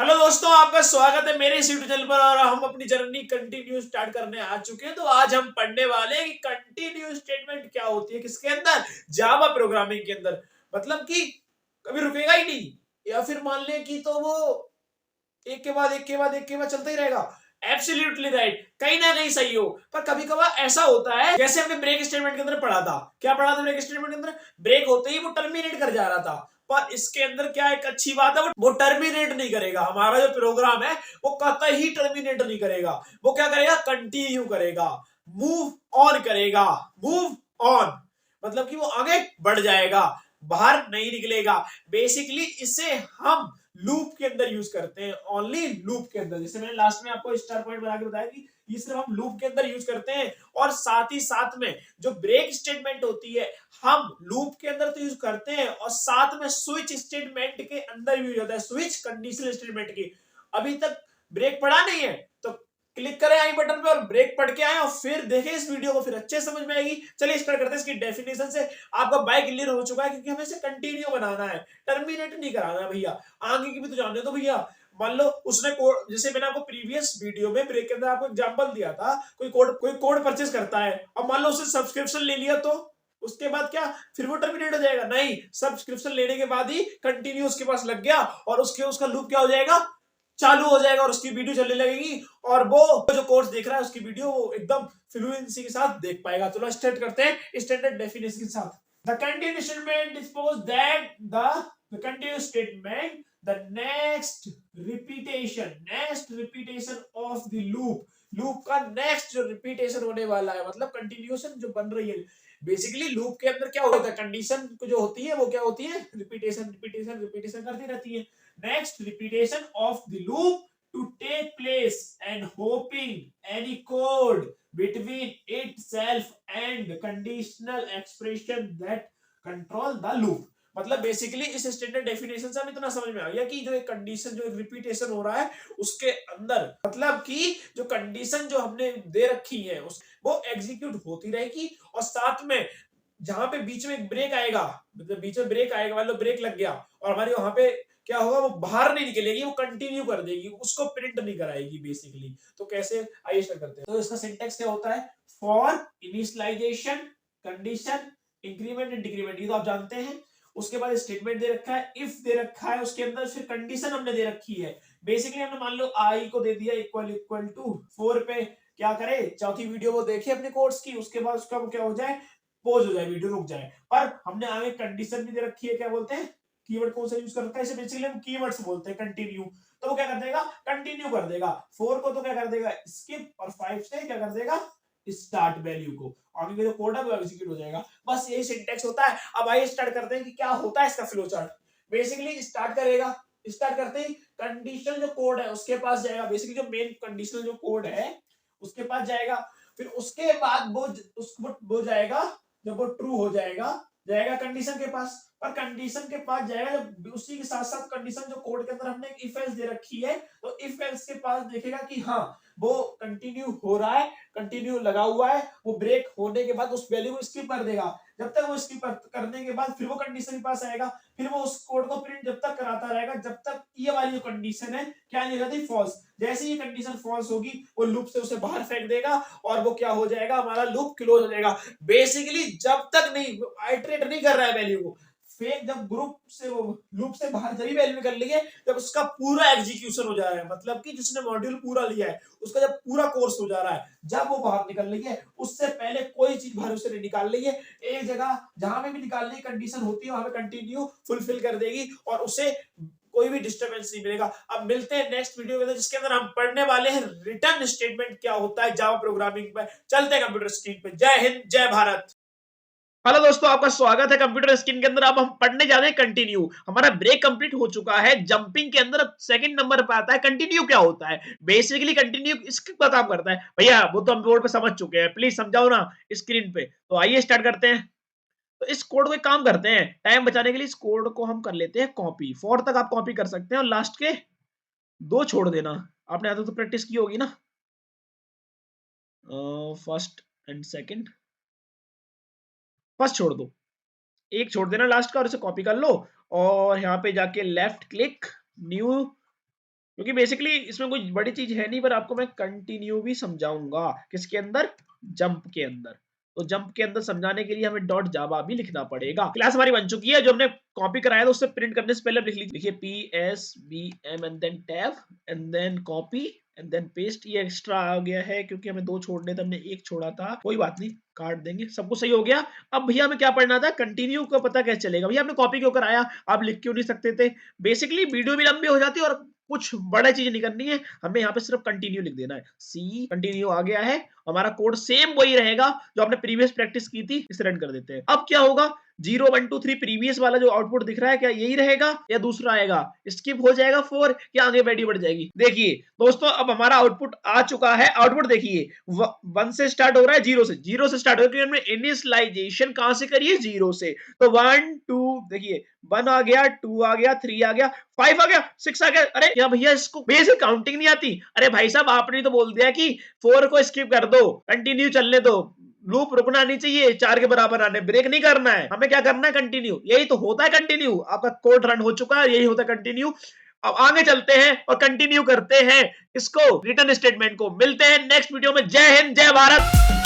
Hello दोस्तों, आपका स्वागत है मेरे इस यूट्यूब चैनल पर। और हम अपनी जर्नी कंटिन्यू स्टार्ट करने आ चुके हैं। तो आज हम पढ़ने वाले हैं कि कंटिन्यू स्टेटमेंट क्या होती है, किसके अंदर, जावा प्रोग्रामिंग के अंदर। मतलब कि कभी रुकेगा ही नहीं, या फिर मान लें कि तो वो एक के बाद एक के बाद एक के बाद चलता ही रहेगा। एब्सोल्युटली राइट, कहीं ना कहीं सही हो, पर कभी कभार ऐसा होता है, जैसे हमने ब्रेक स्टेटमेंट के अंदर पढ़ा था। क्या पढ़ा था ब्रेक स्टेटमेंट के अंदर? ब्रेक होते ही वो टर्मिनेट कर जा रहा था। पर इसके अंदर क्या एक अच्छी बात है, वो टर्मिनेट नहीं करेगा। हमारा जो प्रोग्राम है वो कतई टर्मिनेट नहीं करेगा। वो क्या करेगा? कंटिन्यू करेगा, मूव ऑन करेगा। मूव ऑन मतलब कि वो आगे बढ़ जाएगा, बाहर नहीं निकलेगा। बेसिकली इसे हम लूप के अंदर यूज करते हैं, ओनली लूप के अंदर। जैसे मैंने लास्ट में आपको स्टार पॉइंट बना के बताया कि ये सिर्फ हम लूप के अंदर यूज करते हैं। और साथ ही साथ में जो ब्रेक स्टेटमेंट होती है, हम लूप के अंदर तो यूज करते हैं, और साथ में स्विच स्टेटमेंट के अंदर भी यूज होता है, स्विच कंडीशनल स्टेटमेंट की। अभी तक ब्रेक पढ़ा नहीं है तो क्लिक करें आई बटन पे और ब्रेक पढ़ के आए, और फिर देखें इस वीडियो को, फिर अच्छे समझ में आएगी। चलिए स्टार्ट करते हैं इसकी डेफिनेशन से। आपका बाय क्लियर हो चुका है, क्योंकि हमें इसे कंटिन्यू बनाना है, टर्मिनेट नहीं कराना है भैया। आगे की भी तो जानने दो भैया। मान लो उसने कोड, जैसे मैंने आपको प्रीवियस वीडियो में ब्रेक के अंदर आपको एग्जांपल दिया था, कोई कोड परचेस करता है, अब मान लो उसने सब्सक्रिप्शन ले लिया, तो उसके बाद क्या फिर वो टर्मिनेट हो जाएगा? नहीं, सब्सक्रिप्शन लेने के बाद ही कंटिन्यू उसके पास लग गया, और उसका लूप क्या हो जाएगा? चालू हो जाएगा, और उसकी वीडियो चलने लगेगी, और वो जो कोर्स देख रहा है उसकी वीडियो वो एकदम फ्लुएंसी के साथ देख पाएगा। चलो स्टार्ट करते हैं स्टैंडर्ड डेफिनेशन के साथ। The continue statement dispose that the continue statement the next repetition of the loop का नेक्स्ट जो रिपीटेशन होने वाला है, मतलब कंटिन्यूएशन जो बन रही है। बेसिकली लूप के अंदर क्या होता है, कंडीशन जो होती है वो क्या होती है? रिपीटेशन रिपीटेशन रिपीटेशन करती रहती है। Next, repetition of the loop to take place and hoping any code between itself and conditional expression that control the loop। मतलब बेसिकली इस स्टैंडर्ड डेफिनेशन से हमें इतना समझ में आ गया कि जो एक कंडीशन जो रिपीटेशन हो रहा है उसके अंदर, मतलब कि जो कंडीशन जो हमने दे रखी है उस वो एग्जीक्यूट होती रहेगी, और साथ में जहां पे बीच में एक ब्रेक आएगा, मतलब बीच में ब्रेक आएगा, मान लो ब्रेक लग गया और हमारी वहां पे क्या होगा, वो बाहर नहीं निकलेगी, वो कंटिन्यू कर देगी, उसको प्रिंट नहीं कराएगी बेसिकली। तो कैसे, आइए स्टार्ट करते हैं। तो इसका सिंटेक्स क्या होता है? For initialization, condition, increment and decrement, ये तो आप जानते हैं। उसके बाद स्टेटमेंट दे रखा है, इफ दे रखा है, उसके अंदर फिर कंडीशन हमने दे रखी है। बेसिकली हमने मान लो आई को दे दिया इक्वल इक्वल टू 4 पे, क्या करे, चौथी वीडियो वो देखे अपने कोर्स की, उसके बाद उसका वो क्या हो जाए, पॉज हो जाए, वीडियो रुक जाए। पर हमने आगे कंडीशन भी दे रखी है, क्या बोलते हैं, कीवर्ड कौन सा यूज कर रखा है, इसे बेसिकली हम कीवर्ड्स बोलते हैं, कंटिन्यू। तो वो क्या कर देगा? कंटिन्यू कर देगा। 4 को तो क्या कर देगा? स्किप, और 5 से क्या कर देगा? स्टार्ट वैल्यू को। आगे का जो कोड है वो एग्जीक्यूट हो जाएगा। बस यही सिंटेक्स होता है। अब आइए स्टार्ट करते हैं कि क्या होता है इसका फ्लो चार्ट। बेसिकली स्टार्ट करेगा, स्टार्ट करते ही कंडीशनल जो कोड है उसके पास जाएगा, बेसिकली जो मेन कंडीशनल जो कोड है उसके पास जाएगा। फिर उसके बाद वो जाएगा, जब वो ट्रू हो जाएगा, जाएगा कंडीशन के पास। और कंडीशन के पास जाएगा, जब उसी के साथ साथ कंडीशन जो कोड के अंदर हमने एक इफ एल्स दे रखी है, तो इफ एल्स के पास देखेगा कि हाँ वो कंटिन्यू हो रहा है, कंटिन्यू लगा हुआ है। वो ब्रेक होने के बाद उस वैल्यू को स्किप कर देगा। जब तक वो स्किप करने के बाद फिर वो कंडीशन के पास आएगा, फिर वो उस कोड को प्रिंट जब तक कराता रहेगा जब तक ये वाली जो कंडीशन है क्या नहीं हो जाती, फॉल्स। जैसे ही कंडीशन फॉल्स होगी वो लूप से उसे बाहर फेंक देगा, और वो क्या हो जाएगा, हमारा लूप क्लोज हो जाएगा। बेसिकली जब तक नहीं आइटरेट नहीं कर रहा है वैल्यू को, फेक जब ग्रुप से वो लूप से बाहर जब वैल्यू निकल ली है, जब उसका पूरा एग्जीक्यूशन हो जा रहा है, मतलब कि जिसने मॉड्यूल पूरा लिया है उसका जब पूरा कोर्स हो जा रहा है, जब वो बाहर निकल रही है, उससे पहले कोई चीज बाहर उसे नहीं निकाल रही है। एक जगह जहां पे भी निकालने की कंडीशन होती है वहां पे कंटिन्यू फुलफिल कर देगी, और उसे कोई भी डिस्टर्बेंस नहीं मिलेगा। अब मिलते हैं नेक्स्ट वीडियो के अंदर, जिसके अंदर हम पढ़ने वाले हैं रिटर्न स्टेटमेंट क्या होता है जावा प्रोग्रामिंग पर। चलते हैं कंप्यूटर स्क्रीन पे। जय हिंद, जय भारत। हेलो दोस्तों, आपका स्वागत है कंप्यूटर स्क्रीन के अंदर। अब हम पढ़ने जा रहे हैं कंटिन्यू। हमारा ब्रेक कंप्लीट हो चुका है जंपिंग के अंदर। अब सेकंड नंबर पे आता है कंटिन्यू क्या होता है। बेसिकली कंटिन्यू इसके बाद काम करता है भैया, वो तो हम बोर्ड पे समझ चुके हैं, प्लीज समझाओ ना स्क्रीन पे। तो आइए स्टार्ट करते हैं। तो इस कोड को एक काम करते हैं, टाइम बचाने के लिए इस कोड को हम कर लेते हैं कॉपी। 4 तक आप कॉपी कर सकते हैं, और लास्ट के 2 छोड़ देना। आपने आधा तो प्रैक्टिस की होगी ना, फर्स्ट एंड सेकंड। फर्स्ट छोड़ दो, एक छोड़ देना लास्ट का, और इसे कॉपी कर लो। और यहाँ पे जाके लेफ्ट क्लिक, न्यू क्योंकि बेसिकली इसमें कोई बड़ी चीज है नहीं, पर आपको मैं कंटिन्यू भी समझाऊंगा किसके अंदर, जंप के अंदर। तो जंप के अंदर समझाने के लिए हमें डॉट जावा भी लिखना पड़ेगा। क्लास हमारी बन चुकी है, जो हमने कॉपी कराया था उससे प्रिंट करने से पहले लिख लीजिए, लिखिए PSBM and then tab and then copy and then paste. ये एक्स्ट्रा आ गया है क्योंकि हमें 2 छोड़ने थे, हमने 1 छोड़ा था, कोई बात नहीं, काट देंगे, सब कुछ सही हो गया। अब भैया हमें क्या पढ़ना था, कंटिन्यू का पता कैसे चलेगा। भैया आपने कॉपी क्यों कराया, आप लिख क्यों नहीं सकते थे। बेसिकली वीडियो भी लंबी हो जाती है और कुछ बड़ा चीज नहीं करनी है, हमें यहाँ पे सिर्फ कंटिन्यू लिख देना है। सी कंटिन्यू आ गया है, हमारा कोड सेम वही रहेगा जो आपने प्रीवियस प्रैक्टिस की थी। इसे रन कर देते हैं। अब क्या होगा, 0 1 2 3 प्रीवियस वाला जो आउटपुट दिख रहा है, क्या यही रहेगा या दूसरा आएगा, स्किप हो जाएगा 4 या आगे वैल्यू बढ़ जाएगी। देखिए दोस्तों, अब हमारा आउटपुट आ चुका है। आउटपुट देखिए 1 से स्टार्ट हो रहा है, 0 से स्टार्ट हो रहा है, हमने इनिशियलाइजेशन कहां से करी है, 0 से। तो 1 2 देखिए 1 आ गया, 2 आ गया, 3 आ गया, 5 आ गया, 6 आ गया। अरे या भैया इसको बेसिक काउंटिंग नहीं आती। अरे भाई साहब, आपने तो बोल दिया कि 4 को स्किप कर दो, कंटिन्यू चलने दो, लूप रुकना नहीं चाहिए, 4 के बराबर आने, ब्रेक नहीं करना है, हमें क्या करना है, कंटिन्यू। यही तो होता है कंटिन्यू। आपका कोड रन हो चुका है, यही होता है कंटिन्यू। अब आगे चलते हैं और कंटिन्यू करते हैं इसको, रिटर्न स्टेटमेंट को। मिलते हैं नेक्स्ट वीडियो में। जय हिंद, जय भारत।